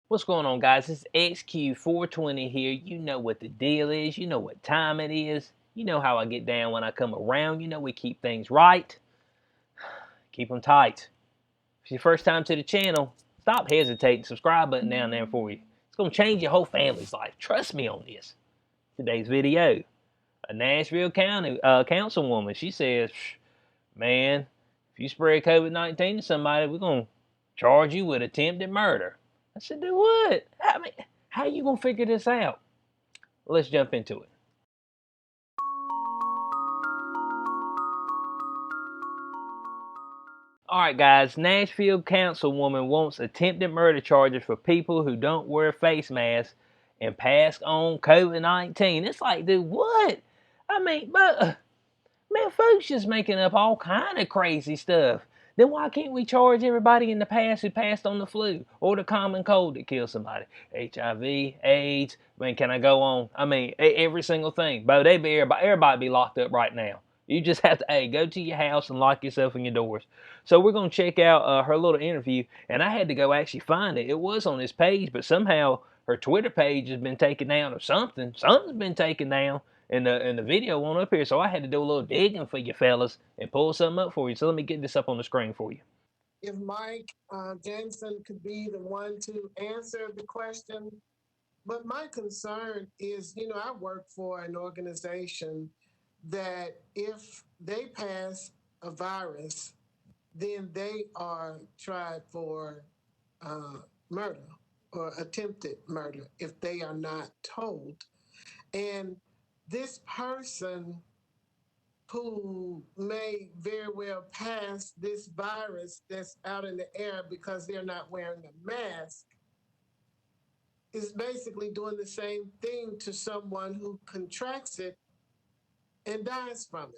What's going on, guys? It's XQ420 here. You know what the deal is. You know what time it is. You know how I get down when I come around. You know we keep things right. Keep them tight. If it's your first time to the channel, stop hesitating. Subscribe button down there for you. It's going to change your whole family's life. Trust me on this. Today's video. A Nashville County councilwoman. She says, man, if you spread COVID-19 to somebody, we're going to charge you with attempted murder. I said, do what? How you gonna figure this out? Well, let's jump into it. All right, guys. Nashville councilwoman wants attempted murder charges for people who don't wear face masks and pass on COVID-19. It's like, dude, what? But man, folks just making up all kind of crazy stuff. Then why can't we charge everybody in the past who passed on the flu or the common cold that killed somebody? HIV, AIDS, can I go on? Every single thing. But everybody be locked up right now. You just have to, go to your house and lock yourself in your doors. So we're going to check out her little interview, and I had to go actually find it. It was on this page, but somehow her Twitter page has been taken down or something. Something's been taken down. And the video won't up here, so I had to do a little digging for you fellas and pull something up for you. So let me get this up on the screen for you. If Mike Jameson could be the one to answer the question. But my concern is, I work for an organization that if they pass a virus, then they are tried for murder or attempted murder if they are not told. And this person who may very well pass this virus that's out in the air because they're not wearing a mask is basically doing the same thing to someone who contracts it and dies from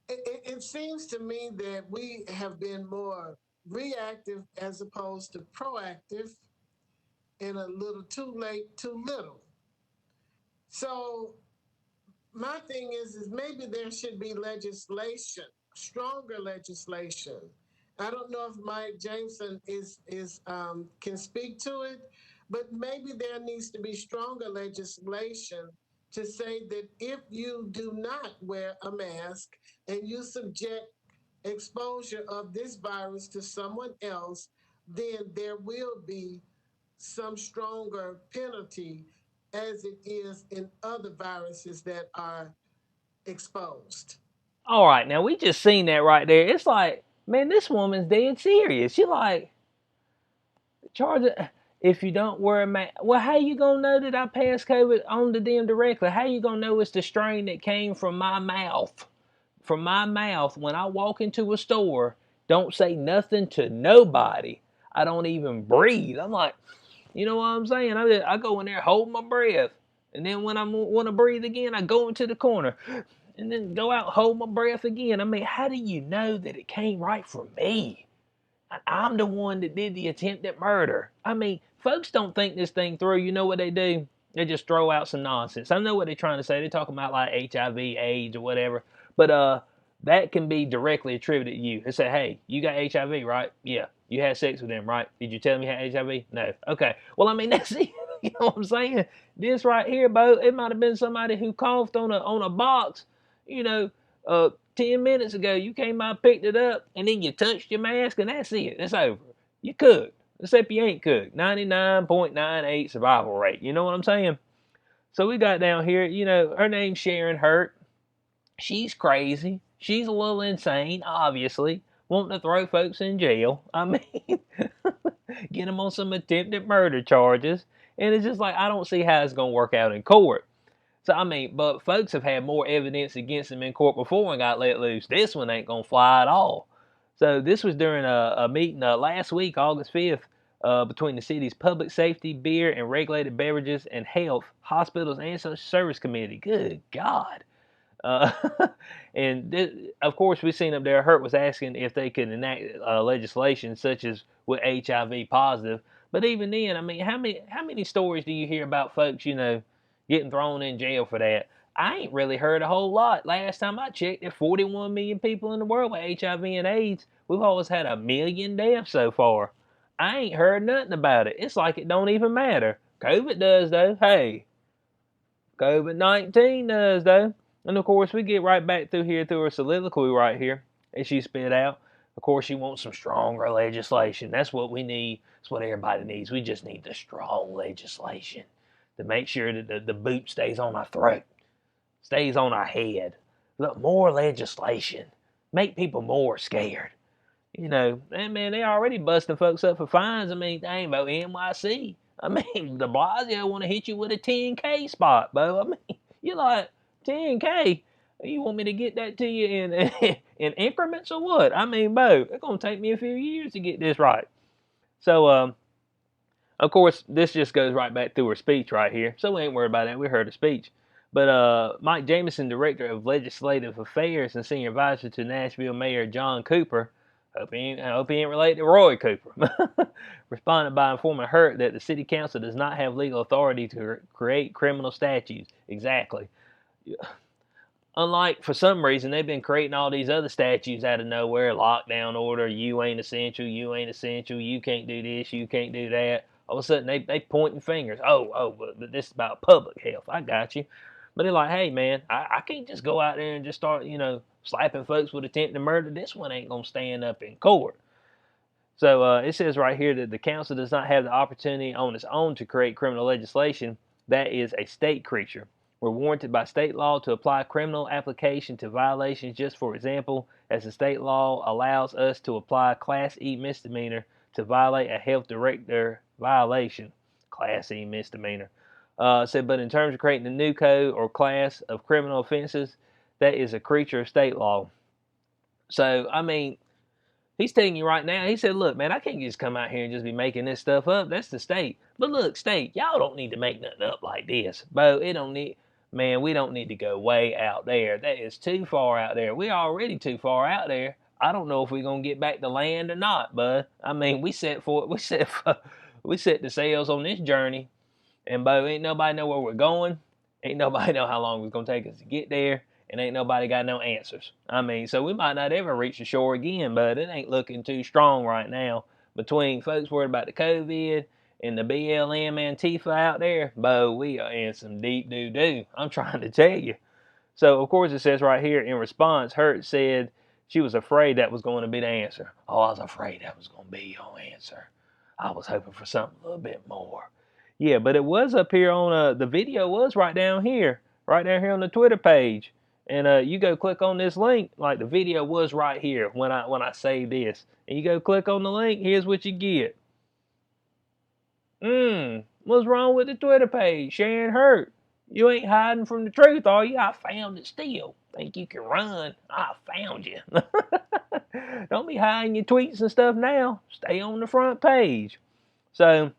it. It seems to me that we have been more reactive as opposed to proactive, and a little too late, too little. So my thing is maybe there should be legislation, stronger legislation. I don't know if Mike Jameson can speak to it, but maybe there needs to be stronger legislation to say that if you do not wear a mask and you subject exposure of this virus to someone else, then there will be some stronger penalty as it is in other viruses that are exposed. All right, now we just seen that right there. It's like, man, this woman's dead serious. She like, charge it if you don't wear a mask. Well, how you gonna know that I passed COVID on to them directly? How you gonna know it's the strain that came from my mouth? From my mouth when I walk into a store, don't say nothing to nobody. I don't even breathe. I'm like, you know what I'm saying? I go in there, hold my breath. And then when I want to breathe again, I go into the corner. And then go out, hold my breath again. How do you know that it came right from me? I'm the one that did the attempted murder. Folks don't think this thing through. You know what they do? They just throw out some nonsense. I know what they're trying to say. They're talking about like HIV, AIDS, or whatever. But that can be directly attributed to you. They say, hey, you got HIV, right? Yeah. You had sex with them, right? Did you tell them you had HIV? No. Okay. Well, that's it. You know what I'm saying? This right here, Bo, it might have been somebody who coughed on a box, 10 minutes ago. You came out, picked it up, and then you touched your mask, and that's it. It's over. You cooked. Except you ain't cooked. 99.98 survival rate. You know what I'm saying? So we got down here, her name's Sharon Hurt. She's crazy. She's a little insane, obviously. Wanting to throw folks in jail. Get them on some attempted murder charges. And it's just like, I don't see how it's going to work out in court. So, but folks have had more evidence against them in court before and got let loose. This one ain't going to fly at all. So this was during a meeting last week, August 5th, between the city's Public Safety, Beer and Regulated Beverages and Health, Hospitals and Social Service Committee. Good God. Uh, of course, we've seen up there, Hurt was asking if they could enact legislation such as with HIV positive. But even then, how many stories do you hear about folks, getting thrown in jail for that? I ain't really heard a whole lot. Last time I checked, there are 41 million people in the world with HIV and AIDS. We've always had 1 million deaths so far. I ain't heard nothing about it. It's like it don't even matter. COVID does, though. Hey, COVID-19 does, though. And of course, we get right back through here through her soliloquy right here, and she spit out. Of course, she wants some stronger legislation. That's what we need. That's what everybody needs. We just need the strong legislation to make sure that the boot stays on our throat, stays on our head. Look, more legislation. Make people more scared. You know, and man, they already busting folks up for fines. I mean, dang, about NYC. I mean, de Blasio want to hit you with a 10K spot, bro. I mean, you're like, 10K? You want me to get that to you in in increments or what? I mean, bro, it's going to take me a few years to get this right. So, of course, this just goes right back through her speech right here. So we ain't worried about that. We heard her speech. But Mike Jameson, Director of Legislative Affairs and Senior Advisor to Nashville Mayor John Cooper, hope he ain't related to Roy Cooper, responded by informing Hurt that the City Council does not have legal authority to create criminal statutes. Exactly. Unlike, for some reason, they've been creating all these other statutes out of nowhere, lockdown order, you ain't essential, you can't do this, you can't do that. All of a sudden, they pointing fingers. But this is about public health. I got you. But they're like, hey, man, I can't just go out there and just start, slapping folks with attempted murder. This one ain't going to stand up in court. So it says right here that the council does not have the opportunity on its own to create criminal legislation. That is a state creature. We're warranted by state law to apply criminal application to violations. Just for example, as the state law allows us to apply Class E misdemeanor to violate a health director violation. Class E misdemeanor. Said, but in terms of creating a new code or class of criminal offenses, that is a creature of state law. So, I mean, he's telling you right now, he said, look, man, I can't just come out here and just be making this stuff up. That's the state. But look, state, y'all don't need to make nothing up like this. Bo, we don't need to go way out there. That is too far out there. We're already too far out there. I don't know if we're going to get back to land or not, bud. I mean, we set the sails on this journey. And, Bo, ain't nobody know where we're going. Ain't nobody know how long it's going to take us to get there. And ain't nobody got no answers. I mean, so we might not ever reach the shore again, but it ain't looking too strong right now. Between folks worried about the COVID and the BLM Antifa out there, Bo, we are in some deep doo-doo. I'm trying to tell you. So, of course, it says right here, in response, Hurt said she was afraid that was going to be the answer. Oh, I was afraid that was going to be your answer. I was hoping for something a little bit more. Yeah, but it was up here on, the video was right down here on the Twitter page. And you go click on this link, like the video was right here when I say this. And you go click on the link, here's what you get. What's wrong with the Twitter page? Sharon Hurt. You ain't hiding from the truth, are you? I found it still. Think you can run? I found you. Don't be hiding your tweets and stuff now. Stay on the front page. So,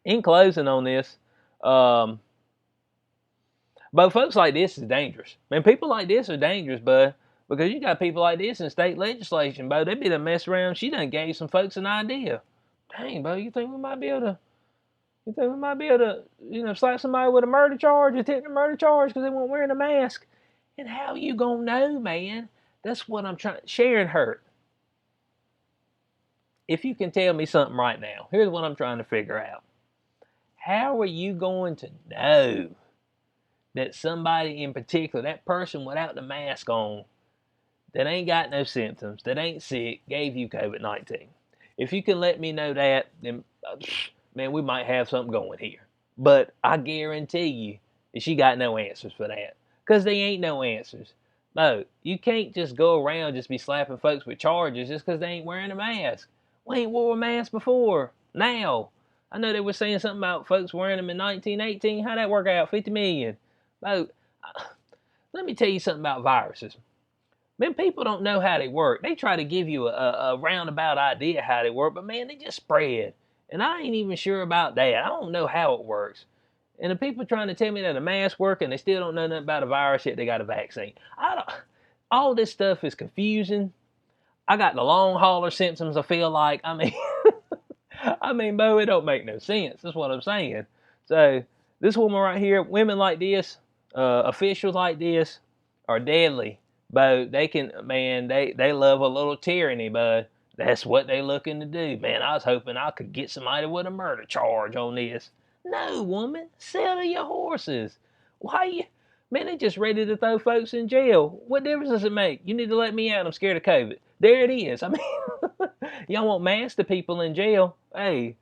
in closing on this, but folks like this is dangerous. Man, people like this are dangerous, bud. Because you got people like this in state legislation, bud. They be done mess around. She done gave some folks an idea. Dang, bud, you think we might be able to, slap somebody with a murder charge, attempted murder charge because they weren't wearing a mask? And how you gonna know, man? That's what I'm trying. Sharon Hurt. If you can tell me something right now, here's what I'm trying to figure out. How are you going to know that somebody in particular, that person without the mask on, that ain't got no symptoms, that ain't sick, gave you COVID-19? If you can let me know that, then, man, we might have something going here. But I guarantee you that she got no answers for that. Because they ain't no answers. No, you can't just go around just be slapping folks with charges just because they ain't wearing a mask. We ain't wore a mask before. Now. I know they were saying something about folks wearing them in 1918. How'd that work out? 50 million. Let me tell you something about viruses. Man, people don't know how they work. They try to give you a roundabout idea how they work, but man, they just spread. And I ain't even sure about that. I don't know how it works. And the people trying to tell me that a mask works and they still don't know nothing about a virus yet they got a vaccine. All this stuff is confusing. I got the long hauler symptoms, I feel like. I mean, Bo, it don't make no sense. That's what I'm saying. So, this woman right here, women like this, officials like this, are deadly. Bo, they love a little tyranny, bud. That's what they looking to do. Man, I was hoping I could get somebody with a murder charge on this. No, woman, settle your horses. Why you? Man, they just ready to throw folks in jail. What difference does it make? You need to let me out. I'm scared of COVID. There it is. I mean, y'all want mass to people in jail. Hey,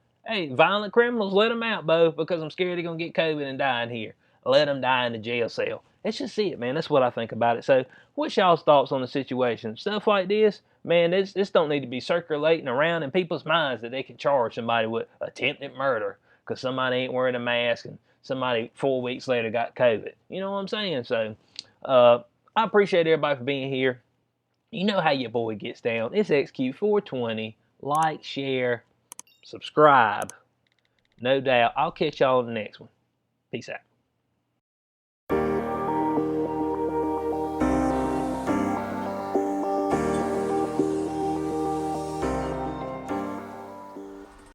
violent criminals, let them out, Bo, because I'm scared they're going to get COVID and die in here. Let them die in the jail cell. That's just it, man. That's what I think about it. So, what's y'all's thoughts on the situation? Stuff like this, man, this don't need to be circulating around in people's minds that they can charge somebody with attempted murder because somebody ain't wearing a mask and somebody 4 weeks later got COVID. You know what I'm saying? So, I appreciate everybody for being here. You know how your boy gets down. It's XQ420. Like, share, subscribe. No doubt. I'll catch y'all on the next one. Peace out.